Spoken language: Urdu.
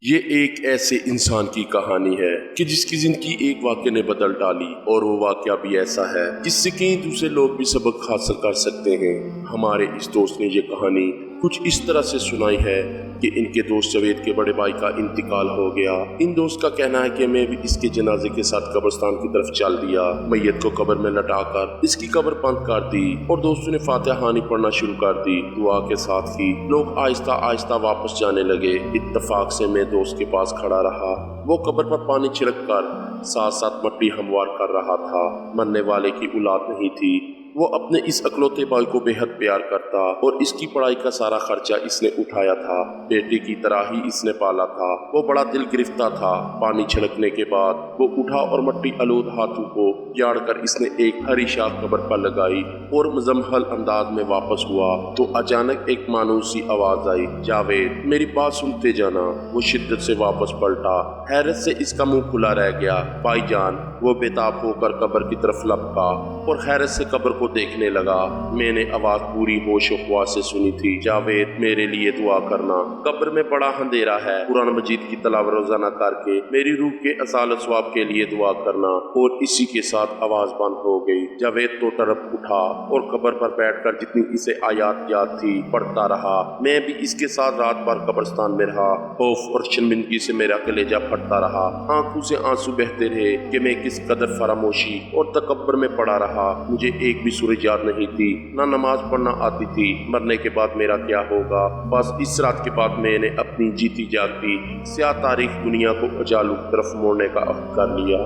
یہ ایک ایسے انسان کی کہانی ہے کہ جس کی زندگی ایک واقعے نے بدل ڈالی، اور وہ واقعہ بھی ایسا ہے جس سے کئی دوسرے لوگ بھی سبق حاصل کر سکتے ہیں۔ ہمارے اس دوست نے یہ کہانی کچھ اس طرح سے سنائی ہے کہ ان کے دوست جاوید کے بڑے بھائی کا انتقال ہو گیا۔ ان دوست کا کہنا ہے کہ میں بھی اس کے جنازے کے ساتھ قبرستان کی طرف چل دیا، میت کو قبر میں لٹا کر اس کی قبر بند کر دی اور دوستوں نے فاتحہ خوانی پڑھنا شروع کر دی۔ دعا کے ساتھ ہی لوگ آہستہ آہستہ واپس جانے لگے۔ اتفاق سے میں دوست کے پاس کھڑا رہا۔ وہ قبر پر پانی چھڑک کر ساتھ ساتھ مٹی ہموار کر رہا تھا۔ مرنے والے کی اولاد نہیں تھی۔ وہ اپنے اس اکلوتے بھائی کو بے حد پیار کرتا اور اس کی پڑھائی کا سارا خرچہ اس نے اٹھایا تھا۔ بیٹے کی طرح ہی اس نے پالا تھا۔ وہ بڑا دل گرفتہ تھا۔ پانی چھڑکنے کے بعد وہ اٹھا اور مٹی آلود ہاتھوں کو جاڑ کر اس نے ایک ہری شاخ قبر پر لگائی اور مزمحل انداز میں واپس ہوا تو اچانک ایک مانوس سی آواز آئی، جاوید میری بات سنتے جانا۔ وہ شدت سے واپس پلٹا۔ حیرت سے اس کا منہ کھلا رہ گیا۔ بھائی جان، وہ بےتاب ہو کر قبر کی طرف لپکا اور حیرت سے قبر کو دیکھنے لگا۔ میں نے آواز پوری ہوش و خواص سے سنی تھی، جاوید میرے لیے دعا کرنا، قبر میں بڑا اندھیرا ہے، قرآن مجید کی تلاوت روزانہ کر کے میری روح کے اصال ثواب کے لیے دعا کرنا۔ اور اسی کے ساتھ آواز بند ہو گئی۔ جاوید تو تڑپ اٹھا اور قبر پر بیٹھ کر جتنی اسے آیات یاد تھی پڑھتا رہا۔ میں بھی اس کے ساتھ رات بھر قبرستان میں رہا۔ خوف اور شرمندگی سے میرا کلیجہ پھٹتا رہا۔ آنکھوں سے آنسو بہتے رہے کہ میں کس قدر فراموشی اور تکبر میں پڑا رہا۔ مجھے ایک بھی سورج یاد نہیں تھی، نہ نماز پڑھنا آتی تھی۔ مرنے کے بعد میرا کیا ہوگا؟ بس اس رات کے بعد میں نے اپنی جیتی جاگتی سیاہ تاریخ دنیا کو اجالوں کی طرف موڑنے کا عہد کر لیا۔